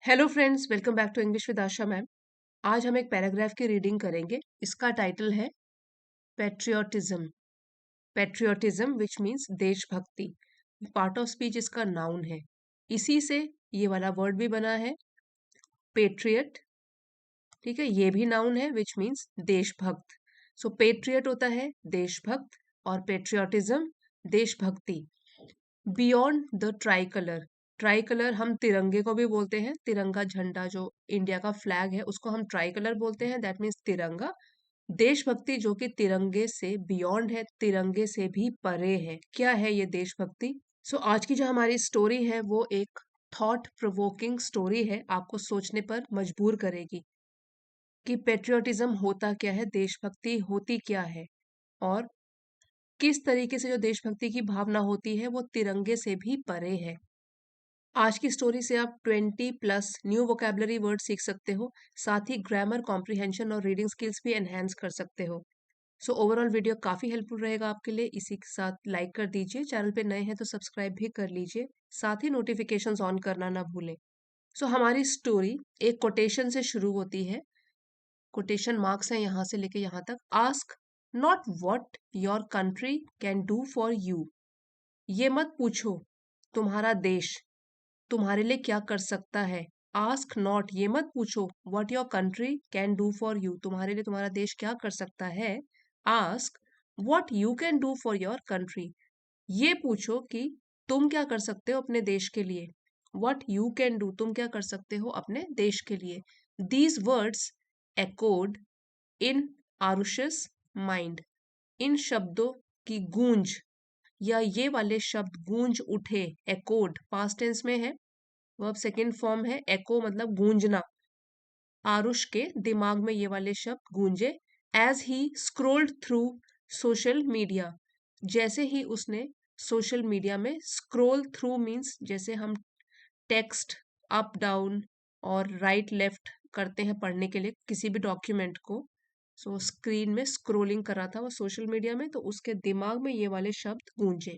Hello friends, welcome back to English with Asha ma'am. आज हम एक पैराग्राफ की रीडिंग करेंगे। इसका टाइटल है पेट्रियोटिज्म। पेट्रियोटिज्म विच मीन्स देशभक्ति। पार्ट ऑफ स्पीच इसका नाउन है। इसी से ये वाला वर्ड भी बना है, पेट्रियट। ठीक है, ये भी नाउन है विच मीन्स देशभक्त। सो पेट्रियट होता है देशभक्त और पेट्रियोटिज्म देशभक्ति। Beyond the try colour. Try colour हम तिरंगे को भी बोलते हैं। तिरंगा झंडा जो इंडिया का फ्लैग है उसको हम ट्राई कलर बोलते हैं, दैट मीन्स तिरंगा। देशभक्ति जो कि तिरंगे से बियॉन्ड है, तिरंगे से भी परे है। क्या है ये देशभक्ति? सो आज की जो हमारी स्टोरी है वो एक थॉट प्रोवोकिंग स्टोरी है, आपको सोचने पर मजबूर करेगी कि पेट्रियोटिज्म होता क्या है, देशभक्ति होती क्या है, और किस तरीके से जो देशभक्ति की भावना होती है वो तिरंगे से भी परे है। आज की स्टोरी से आप 20 प्लस न्यू वोकेबलरी वर्ड सीख सकते हो, साथ ही ग्रामर कॉम्प्रिहेंशन और रीडिंग स्किल्स भी एनहेंस कर सकते हो। सो ओवरऑल वीडियो काफी हेल्पफुल रहेगा आपके लिए। इसी के साथ लाइक कर दीजिए, चैनल पे नए हैं तो सब्सक्राइब भी कर लीजिए, साथ ही नोटिफिकेशंस ऑन करना ना भूलें। सो हमारी स्टोरी एक कोटेशन से शुरू होती है। कोटेशन मार्क्स हैं यहाँ से लेके यहाँ तक। Ask not what your country can do for you. ये मत पूछो तुम्हारा देश तुम्हारे लिए क्या कर सकता है। आस्क नॉट, ये मत पूछो what your country can do for you, तुम्हारे लिए तुम्हारा देश क्या कर सकता है। Ask what you can do for your country, ये पूछो कि तुम क्या कर सकते हो अपने देश के लिए। व्हाट यू कैन डू, तुम क्या कर सकते हो अपने देश के लिए। These words echoed in Arush's mind. इन शब्दों की गूंज या ये वाले शब्द गूंज उठे। echoed पास्ट टेंस में है, वर्ब सेकंड फॉर्म है। एको मतलब गूंजना। आरुष के दिमाग में ये वाले शब्द गूंजे। As he scrolled through social media, जैसे ही उसने सोशल मीडिया में स्क्रोल थ्रू मीन्स जैसे हम टेक्स्ट अप डाउन और राइट लेफ्ट करते हैं पढ़ने के लिए किसी भी डॉक्यूमेंट को। सो स्क्रीन में स्क्रोलिंग कर रहा था वो सोशल मीडिया में, तो उसके दिमाग में ये वाले शब्द गूंजे।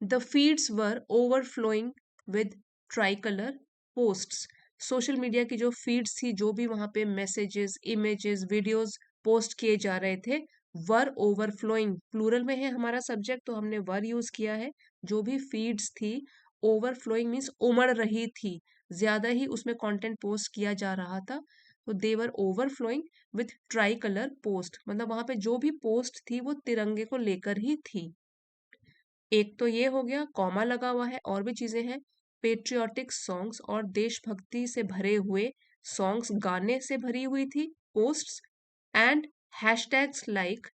The feeds were overflowing with tricolour posts. Social media की जो फीड्स थी, जो भी वहां पे मैसेजेस, इमेजेस, वीडियोस पोस्ट किए जा रहे थे, वर ओवरफ्लोइंग प्लूरल में है हमारा सब्जेक्ट तो हमने वर यूज किया है। जो भी फीड्स थी, ओवरफ्लोइंग मीन्स उमड़ रही थी, ज्यादा ही उसमें कंटेंट पोस्ट किया जा रहा था, तो they were overflowing with tricolor post, मतलब वहां पे जो भी पोस्ट थी वो तिरंगे को लेकर ही थी। एक तो ये हो गया, कॉमा लगा हुआ है, और भी चीजें हैं। पेट्रियोटिक सॉन्ग्स और देशभक्ति से भरे हुए सॉन्ग्स, गाने से भरी हुई थी posts. And hashtags like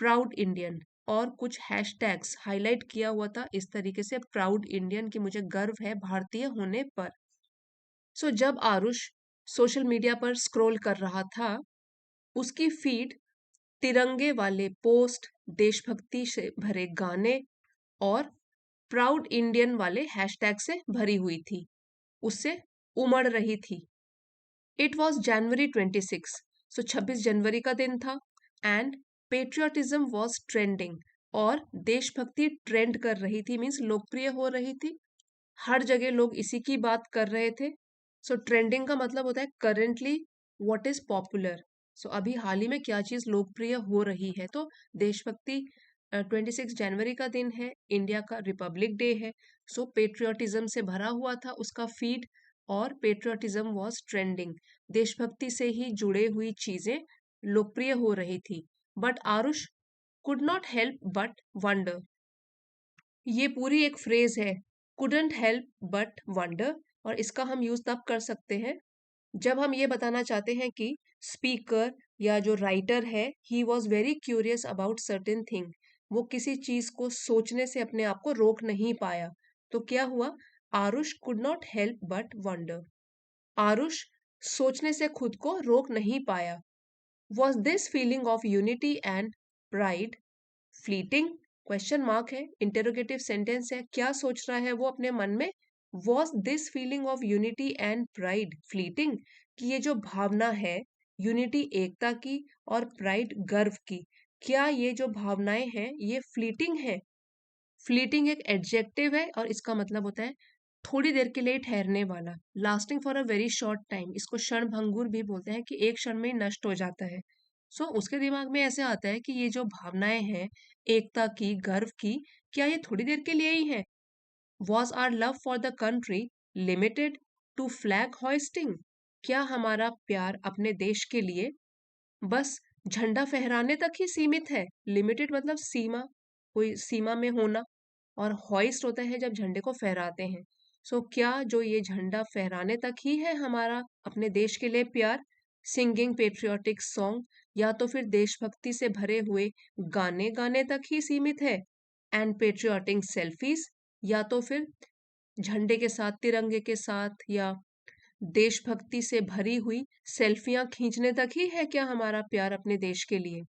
proud Indian, और कुछ हैशटैग्स हाईलाइट किया हुआ था इस तरीके से, प्राउड इंडियन की मुझे गर्व है भारतीय होने पर। सो जब आरुष सोशल मीडिया पर स्क्रॉल कर रहा था, उसकी फीड तिरंगे वाले पोस्ट, देशभक्ति से भरे गाने और प्राउड इंडियन वाले हैशटैग से भरी हुई थी, उससे उमड़ रही थी। इट वॉज जनवरी 26, सो 26 जनवरी का दिन था। एंड पेट्रियोटिज्म वॉज ट्रेंडिंग, और देशभक्ति ट्रेंड कर रही थी, मीन्स लोकप्रिय हो रही थी। हर जगह लोग इसी की बात कर रहे थे। सो ट्रेंडिंग का मतलब होता है करेंटली व्हाट इज पॉपुलर। सो अभी हाल ही में क्या चीज लोकप्रिय हो रही है, तो देशभक्ति 26 जनवरी का दिन है, इंडिया का रिपब्लिक डे है। सो पेट्रियोटिज्म से भरा हुआ था उसका फीड, और पेट्रियोटिज्म वॉज ट्रेंडिंग, देशभक्ति से ही जुड़े हुई चीजें लोकप्रिय हो रही थी। But Aarush could not help but wonder, ये पूरी एक फ्रेज है, कुडंट हेल्प बट वंडर, और इसका हम यूज तब कर सकते हैं जब हम ये बताना चाहते हैं कि स्पीकर या जो राइटर है, he was very curious about certain thing, वो किसी चीज को सोचने से अपने आप को रोक नहीं पाया। तो क्या हुआ, Aarush could not help but wonder, Aarush सोचने से खुद को रोक नहीं पाया। Was this feeling of unity and pride fleeting, question mark है, इंटेरोगेटिव सेंटेंस है, क्या सोच रहा है वो अपने मन में। Was this feeling of unity and pride fleeting, कि ये जो भावना है यूनिटी एकता की और प्राइड गर्व की, क्या ये जो भावनाएं हैं ये फ्लीटिंग है। फ्लीटिंग एक एडजेक्टिव है और इसका मतलब होता है थोड़ी देर के लिए ठहरने वाला, lasting for a very short time, इसको क्षण भंगुर भी बोलते हैं कि एक क्षण में ही नष्ट हो जाता है। सो उसके दिमाग में ऐसे आता है कि ये जो भावनाएं हैं एकता की, गर्व की, क्या ये थोड़ी देर के लिए ही है? Was our love for the country limited to flag hoisting? क्या हमारा प्यार अपने देश के लिए बस झंडा फहराने तक ही सीमित है? लिमिटेड मतलब सीमा, कोई सीमा में होना, और हॉइस्ट होता है जब झंडे को फहराते हैं। सो क्या जो ये झंडा फहराने तक ही है हमारा अपने देश के लिए प्यार, सिंगिंग पेट्रियोटिक सॉन्ग, या तो फिर देशभक्ति से भरे हुए गाने गाने तक ही सीमित है, एंड पेट्रियोटिक सेल्फीज, या तो फिर झंडे के साथ, तिरंगे के साथ, या देशभक्ति से भरी हुई सेल्फियां खींचने तक ही है क्या हमारा प्यार अपने देश के लिए?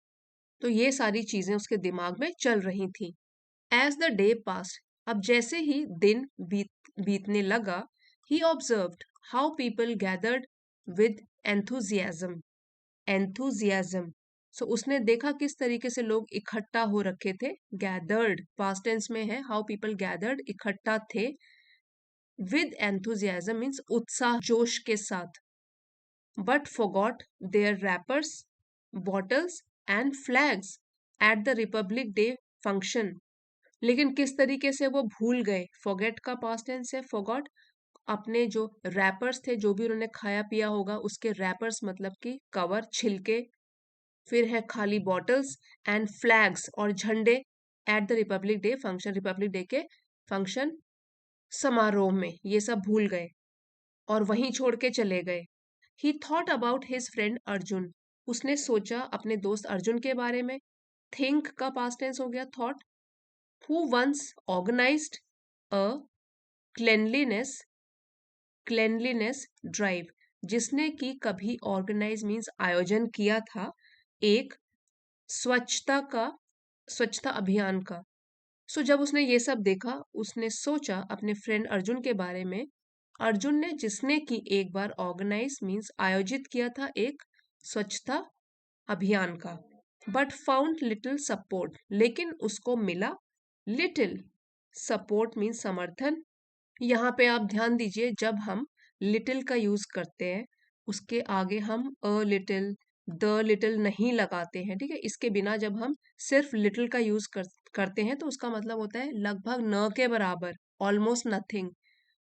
तो ये सारी चीजें उसके दिमाग में चल रही थी। एज द डे पास्ड, अब जैसे ही दिन बीतने लगा, he observed how people gathered with enthusiasm. Enthusiasm, so उसने देखा किस तरीके से लोग इकट्ठा हो रखे थे। गैदर्ड पास्ट टेंस में है, हाउ पीपल गैदर्ड इकट्ठा थे, विद एंथुजियाज्म मीन्स उत्साह जोश के साथ, but forgot their wrappers, bottles and flags at the Republic Day function। लेकिन किस तरीके से वो भूल गए, फॉरगेट का पास्ट टेंस है फॉरगॉट, अपने जो रैपर्स थे, जो भी उन्होंने खाया पिया होगा उसके रैपर्स मतलब कि कवर, छिलके, फिर है खाली बॉटल्स, एंड फ्लैग्स और झंडे, at the Republic day function, Republic day के फंक्शन समारोह में ये सब भूल गए और वहीं छोड़ के चले गए। ही thought about his friend Arjun, उसने सोचा अपने दोस्त अर्जुन के बारे में। थिंक का पास्ट टेंस हो गया thought. Who once organized a cleanliness cleanliness drive, जिसने कि कभी ऑर्गेनाइज मीन्स आयोजन किया था एक स्वच्छता का, स्वच्छता अभियान का। सो जब उसने ये सब देखा, उसने सोचा अपने फ्रेंड अर्जुन के बारे में। अर्जुन ने, जिसने कि एक बार ऑर्गेनाइज मीन्स आयोजित किया था एक स्वच्छता अभियान का, बट फाउंड लिटिल सपोर्ट, लेकिन उसको मिला लिटिल सपोर्ट मीन्स समर्थन। यहाँ पे आप ध्यान दीजिए, जब हम लिटिल का यूज करते हैं उसके आगे हम अ लिटिल, द लिटिल नहीं लगाते हैं, ठीक है? इसके बिना जब हम सिर्फ लिटिल का यूज करते हैं तो उसका मतलब होता है लगभग न के बराबर, ऑलमोस्ट नथिंग।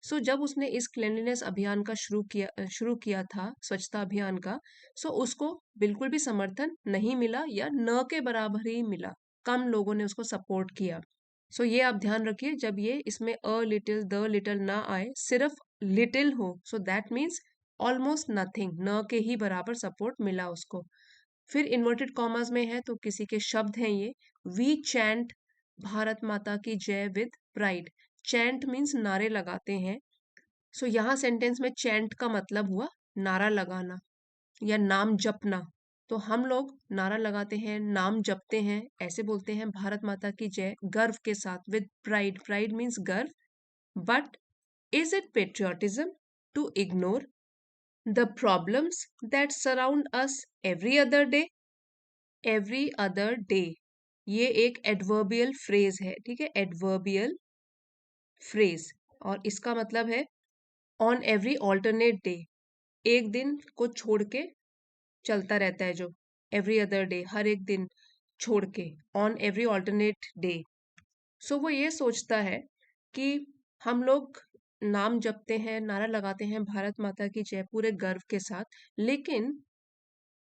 सो जब उसने इस क्लेanलीनेस अभियान का शुरू किया था, स्वच्छता अभियान का, सो उसको बिल्कुल भी समर्थन नहीं मिला या न के बराबर ही मिला, कम लोगों ने उसको सपोर्ट किया। सो ये आप ध्यान रखिए, जब ये इसमें अ लिटिल, द लिटिल ना आए, सिर्फ लिटिल हो, so that means almost nothing, न के ही बराबर सपोर्ट मिला उसको। फिर इन्वर्टेड कॉमर्स में है तो किसी के शब्द हैं ये। वी चैंट भारत माता की जय विद प्राइड। चैंट मीन्स नारे लगाते हैं। सो यहाँ सेंटेंस में चैंट का मतलब हुआ नारा लगाना या नाम जपना। तो हम लोग नारा लगाते हैं, नाम जपते हैं, ऐसे बोलते हैं भारत माता की जय गर्व के साथ, विद प्राइड। प्राइड मीन्स गर्व। But is it patriotism to ignore the problems that surround us every other day? Every other day ये एक एडवर्बियल फ्रेज है, ठीक है? एडवर्बियल फ्रेज, और इसका मतलब है ऑन एवरी ऑल्टरनेट डे, एक दिन को छोड़ के चलता रहता है जो, एवरी अदर डे हर एक दिन छोड़ के, ऑन एवरी ऑल्टरनेट डे। सो वो ये सोचता है कि हम लोग नाम जपते हैं, नारा लगाते हैं भारत माता की जय पूरे गर्व के साथ, लेकिन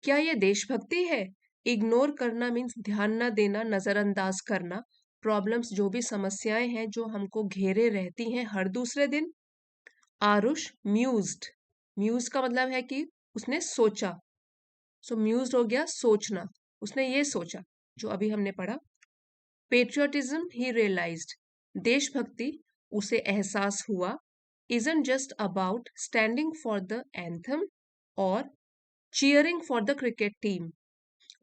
क्या ये देशभक्ति है? इग्नोर करना मीन्स ध्यान न देना, नजरअंदाज करना, प्रॉब्लम्स जो भी समस्याएं हैं जो हमको घेरे रहती हैं हर दूसरे दिन। आरुष म्यूज्ड, म्यूज का मतलब है कि उसने सोचा। सो म्यूज्ड हो गया सोचना, उसने ये सोचा जो अभी हमने पढ़ा। पेट्रियोटिज्म ही रियलाइज्ड, देशभक्ति उसे एहसास हुआ, isn't just about standing for the anthem और cheering for the cricket team।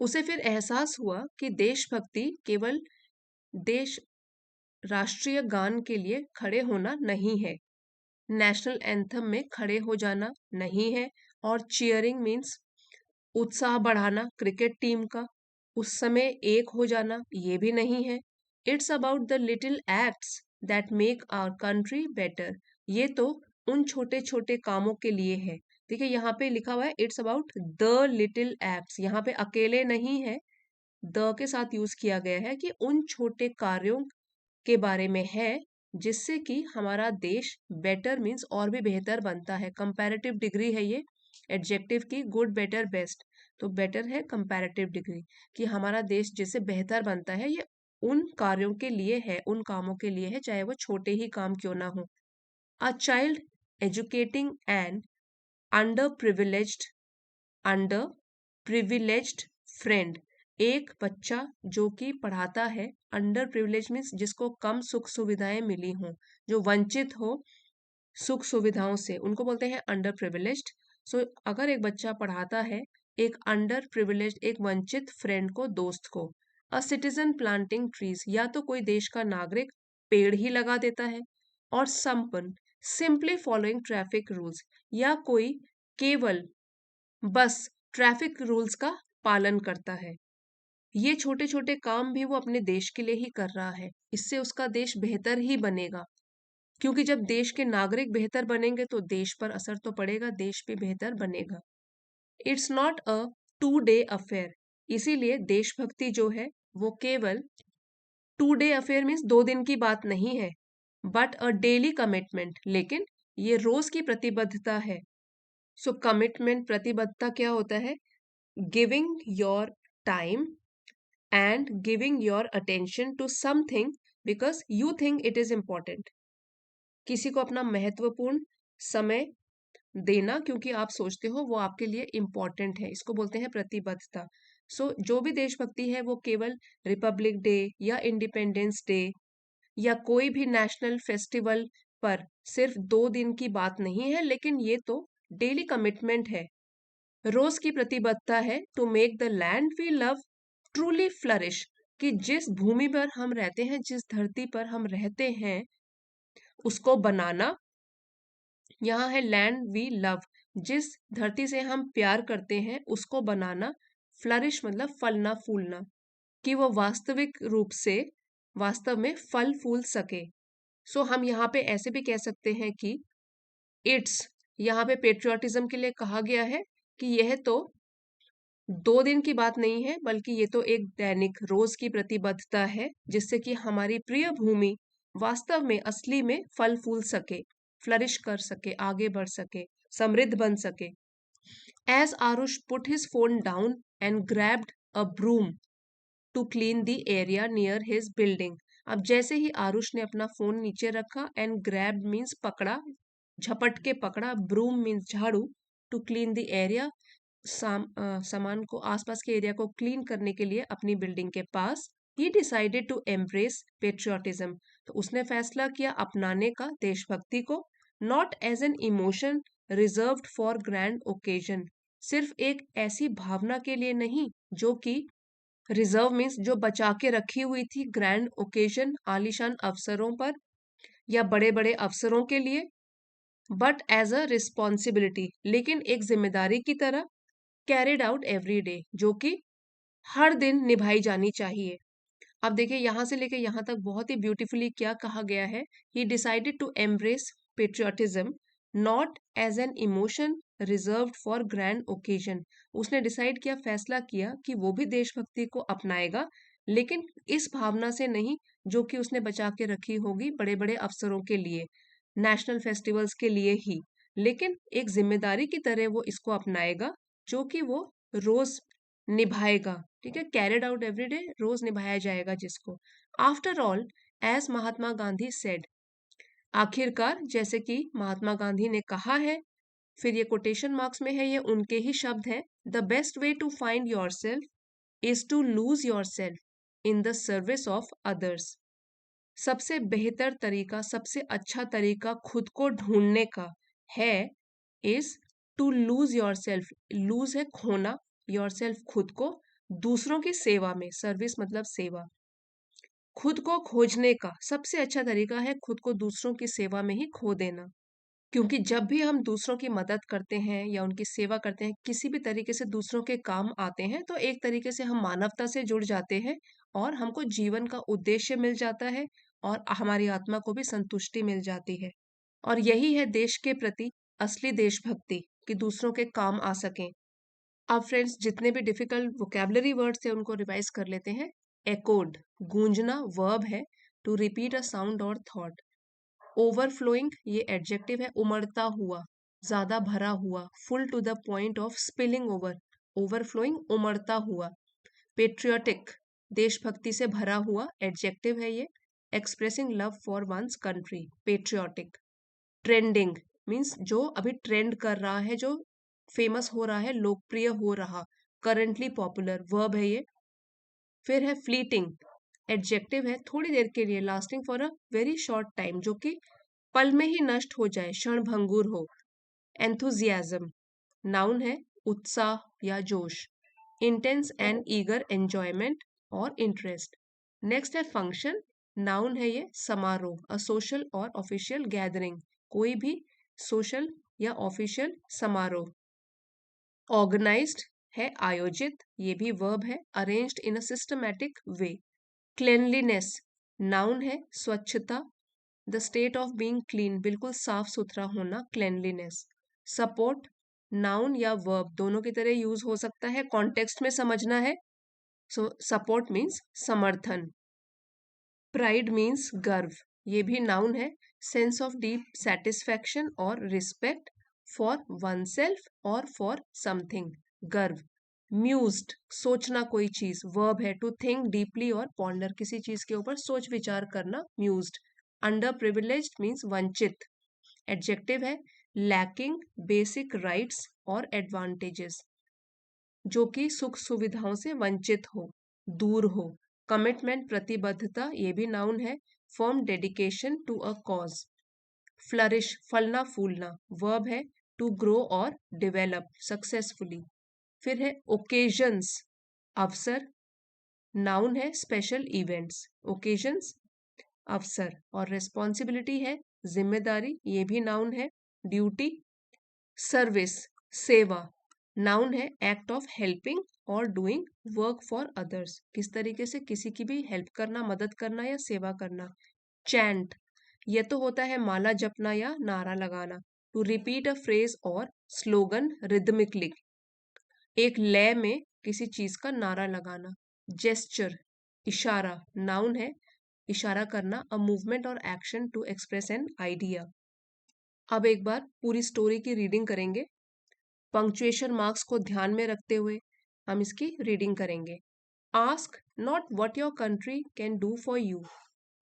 उसे फिर एहसास हुआ कि देशभक्ति केवल देश राष्ट्रीय गान के लिए खड़े होना नहीं है, नेशनल एंथम में खड़े हो जाना नहीं है, और चीयरिंग मीन्स उत्साह बढ़ाना क्रिकेट टीम का, उस समय एक हो जाना ये भी नहीं है। It's about the little acts that make our country better, ये तो उन छोटे छोटे कामों के लिए है। देखिए यहाँ पे लिखा हुआ है it's about the little acts, यहाँ पे अकेले नहीं है, द के साथ यूज किया गया है कि उन छोटे कार्यों के बारे में है जिससे कि हमारा देश बेटर मीन्स और भी बेहतर बनता है। कंपैरेटिव डिग्री है ये एडजेक्टिव की, गुड बेटर बेस्ट, तो बेटर है कंपैरेटिव डिग्री कि हमारा देश जिससे बेहतर बनता है, ये उन कार्यों के लिए है, उन कामों के लिए है, चाहे वो छोटे ही काम क्यों ना हो। A child educating an under privileged under privileged friend, एक बच्चा जो कि पढ़ाता है, अंडर प्रिविलेज मीन्स जिसको कम सुख सुविधाएं मिली हों, जो वंचित हो सुख सुविधाओं से, उनको बोलते हैं अंडर प्रिविलेज्ड। सो अगर एक बच्चा पढ़ाता है एक अंडर प्रिविलेज्ड, एक वंचित फ्रेंड को, दोस्त को। अ सिटीजन प्लांटिंग ट्रीज, या तो कोई देश का नागरिक पेड़ ही लगा देता है, और समपन सिंपली फॉलोइंग ट्रैफिक रूल्स, या कोई केवल बस ट्रैफिक रूल्स का पालन करता है। ये छोटे छोटे काम भी वो अपने देश के लिए ही कर रहा है, इससे उसका देश बेहतर ही बनेगा, क्योंकि जब देश के नागरिक बेहतर बनेंगे तो देश पर असर तो पड़ेगा, देश भी बेहतर बनेगा। It's not a 2 day affair, इसीलिए देशभक्ति जो है वो केवल 2 डे अफेयर मीन्स 2 दिन की बात नहीं है, बट अ डेली कमिटमेंट, लेकिन ये रोज की प्रतिबद्धता है। सो कमिटमेंट, प्रतिबद्धता क्या होता है? Giving your time and giving your attention to something because you think it is important, किसी को अपना महत्वपूर्ण समय देना क्योंकि आप सोचते हो वो आपके लिए इम्पोर्टेंट है, इसको बोलते हैं प्रतिबद्धता। सो जो भी देशभक्ति है वो केवल रिपब्लिक डे या इंडिपेंडेंस डे या कोई भी नेशनल फेस्टिवल पर सिर्फ 2 दिन की बात नहीं है, लेकिन ये तो डेली कमिटमेंट है, रोज की प्रतिबद्धता है to make the land we love truly flourish, कि जिस भूमि पर हम रहते हैं, जिस धरती पर हम रहते हैं, उसको बनाना। यहाँ है लैंड वी लव, जिस धरती से हम प्यार करते हैं उसको बनाना। फ्लरिश मतलब फलना फूलना, कि वो वास्तविक रूप से वास्तव में फल फूल सके। सो हम यहाँ पे ऐसे भी कह सकते हैं कि इट्स, यहाँ पे पेट्रियोटिज्म के लिए कहा गया है कि यह तो 2 दिन की बात नहीं है, बल्कि ये तो एक दैनिक रोज की प्रतिबद्धता है, जिससे कि हमारी प्रिय भूमि वास्तव में असली में फल फूल सके, फ्लरिश कर सके, आगे बढ़ सके, समृद्ध बन सके। As Aarush put his phone down and grabbed a broom to clean the area near his building, अब जैसे ही आरुष ने अपना फोन नीचे रखा, एंड ग्रैब्ड मीन्स पकड़ा, झपट के पकड़ा, ब्रूम मीन्स झाड़ू, टू क्लीन द एरिया सामान को, आसपास के एरिया को क्लीन करने के लिए अपनी बिल्डिंग के पास। He decided to embrace patriotism, तो उसने फैसला किया अपनाने का देशभक्ति को, not as an emotion reserved for grand occasion, सिर्फ एक ऐसी भावना के लिए नहीं जो कि रिजर्व मीन्स जो बचा के रखी हुई थी ग्रैंड ओकेजन, आलीशान अवसरों पर या बड़े बड़े अवसरों के लिए, बट एज अ रिस्पॉन्सिबिलिटी, लेकिन एक जिम्मेदारी की तरह, कैरिड आउट एवरी डे, जो कि हर दिन निभाई जानी चाहिए। अब देखिए यहाँ से लेके यहाँ तक बहुत ही ब्यूटीफुली क्या कहा गया है। He decided to embrace patriotism not as an emotion reserved for grand occasion, उसने डिसाइड किया, फैसला किया कि वो भी देशभक्ति को अपनाएगा, लेकिन इस भावना से नहीं जो कि उसने बचा के रखी होगी बड़े बड़े अवसरों के लिए, नेशनल फेस्टिवल्स के लिए ही, लेकिन एक जिम्मेदारी की तरह वो इसको अपनाएगा, जो कि वो रोज निभाएगा। ठीक है, कैरिड आउट एवरी डे, रोज निभाया जाएगा जिसको। After all, as Mahatma Gandhi said, आखिरकार जैसे कि महात्मा गांधी ने कहा है, फिर ये कोटेशन मार्क्स में है, ये उनके ही शब्द हैं, the best way to find your self is to lose your self in the service of others, सबसे बेहतर तरीका, सबसे अच्छा तरीका खुद को ढूंढने का है, is to lose your self, lose है खोना, योर सेल्फ खुद को, दूसरों की सेवा में, सर्विस मतलब सेवा, खुद को खोजने का सबसे अच्छा तरीका है खुद को दूसरों की सेवा में ही खो देना, क्योंकि जब भी हम दूसरों की मदद करते हैं या उनकी सेवा करते हैं, किसी भी तरीके से दूसरों के काम आते हैं, तो एक तरीके से हम मानवता से जुड़ जाते हैं और हमको जीवन का उद्देश्य मिल जाता है और हमारी आत्मा को भी संतुष्टि मिल जाती है। और यही है देश के प्रति असली देशभक्ति, कि दूसरों के काम आ सकें। अब फ्रेंड्स, जितने भी डिफिकल्ट वोकेबलरी वर्ड्स थे उनको रिवाइज कर लेते हैं। एकोड, गूंजना, वर्ब है, टू रिपीट अ साउंड और थॉट। ओवरफ्लोइंग, ये एडजेक्टिव है, उमड़ता हुआ, ज्यादा भरा हुआ, full to the point of spilling over. Overflowing, उमड़ता हुआ। पेट्रियोटिक, देशभक्ति से भरा हुआ, एडजेक्टिव है ये, expressing love for one's country, patriotic. Trending means जो अभी ट्रेंड कर रहा है, जो फेमस हो रहा है, लोकप्रिय हो रहा, करंटली पॉपुलर, वर्ब है ये। फिर है फ्लीटिंग, एडजेक्टिव है, थोड़ी देर के लिए, lasting for a very short time, जो कि पल में ही नष्ट हो जाए, क्षण भंगुर हो। एंथुजियाज्म, नाउन है, उत्साह या जोश। इंटेंस एंड ईगर एंजॉयमेंट और इंटरेस्ट। नेक्स्ट है फंक्शन, नाउन है ये, समारोह, अ सोशल और ऑफिशियल गैदरिंग, कोई भी सोशल या ऑफिशियल समारोह। ऑर्गेनाइज्ड है, आयोजित, ये भी वर्ब है, arranged in a systematic way. Cleanliness, noun है, स्वच्छता, the state of being clean, बिल्कुल साफ सुथरा होना, क्लेनलीनेस। सपोर्ट, नाउन या वर्ब दोनों की तरह यूज हो सकता है, कॉन्टेक्स्ट में समझना है। सो सपोर्ट मीन्स समर्थन। प्राइड मीन्स गर्व, ये भी नाउन है, सेंस ऑफ डीप सेटिस्फैक्शन और रिस्पेक्ट फॉर वन सेल्फ और फॉर समथिंग, गर्व। म्यूज्ड, सोचना कोई चीज, वर्ब है, टू थिंक डीपली और पॉन्डर, किसी चीज के ऊपर सोच विचार करना, म्यूज्ड। अंडर प्रिविलेज्ड मीन्स वंचित, एडजेक्टिव है, लैकिंग बेसिक राइट्स और एडवांटेजेस, जो कि सुख सुविधाओं से वंचित हो, दूर हो। कमिटमेंट, प्रतिबद्धता, ये भी नाउन है, firm dedication to a cause. Flourish, फलना फूलना, वर्ब है, टू ग्रो और डेवलप सक्सेसफुली। फिर है ओकेजन्स, अवसर, नाउन है, स्पेशल इवेंट्स, ओकेजन्स, अवसर। और रिस्पॉन्सिबिलिटी है, जिम्मेदारी, ये भी नाउन है, ड्यूटी। सर्विस, सेवा, नाउन है, एक्ट ऑफ हेल्पिंग और डूइंग वर्क फॉर अदर्स, किस तरीके से किसी की भी हेल्प करना, मदद करना या सेवा करना। चैंट, यह तो होता है माला जपना या नारा लगाना, टू रिपीट अ फ्रेज और स्लोगन रिदमिकली, एक लय में किसी चीज का नारा लगाना। जेस्चर, इशारा, नाउन है, इशारा करना, अ मूवमेंट और action to express an idea. अब एक बार पूरी स्टोरी की रीडिंग करेंगे, पंक्चुएशन मार्क्स को ध्यान में रखते हुए हम इसकी रीडिंग करेंगे। Ask not what your country can do for you,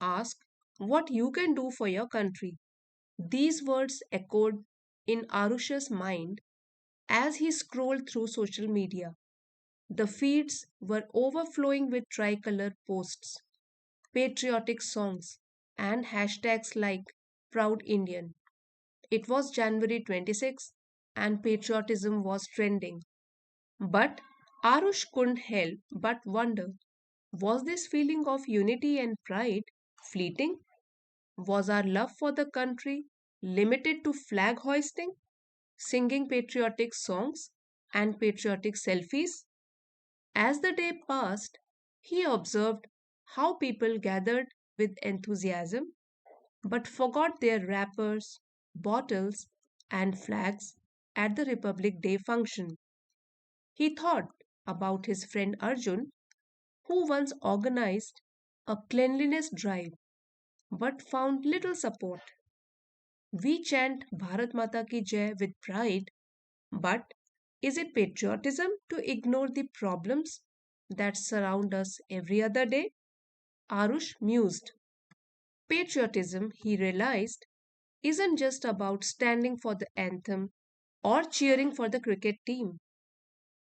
ask what you can do for your country. These words echoed in Arush's mind as he scrolled through social media. The feeds were overflowing with tricolor posts, patriotic songs, and hashtags like Proud Indian. It was January 26th and patriotism was trending. But Arush couldn't help but wonder, was this feeling of unity and pride fleeting? Was our love for the country limited to flag hoisting, singing patriotic songs, and patriotic selfies? As the day passed, he observed how people gathered with enthusiasm but forgot their wrappers, bottles, and flags at the Republic Day function. He thought about his friend Arjun, who once organized a cleanliness drive but found little support. We chant Bharat Mata ki Jai with pride, but is it patriotism to ignore the problems that surround us every other day? Arush mused. Patriotism, he realized, isn't just about standing for the anthem or cheering for the cricket team.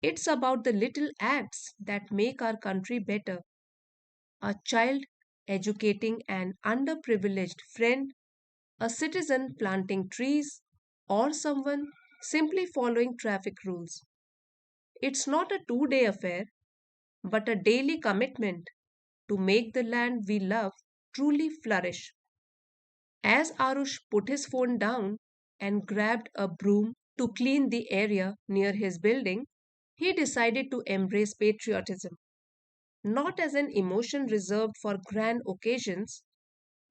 It's about the little acts that make our country better. A child educating an underprivileged friend, a citizen planting trees, or someone simply following traffic rules. It's not a 2 day affair, but a daily commitment to make the land we love truly flourish. As Arush put his phone down and grabbed a broom to clean the area near his building, he decided to embrace patriotism, not as an emotion reserved for grand occasions,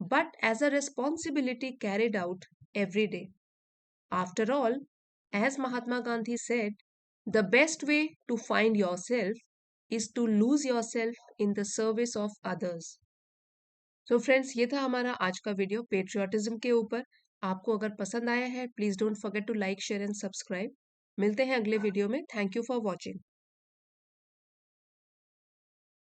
but as a responsibility carried out every day. After all, as Mahatma Gandhi said, the best way to find yourself is to lose yourself in the service of others. तो friends, ये था हमारा आज का video patriotism के ऊपर। आपको अगर पसंद आया है, please don't forget to like, share and subscribe. मिलते हैं अगले वीडियो में। Thank you for watching.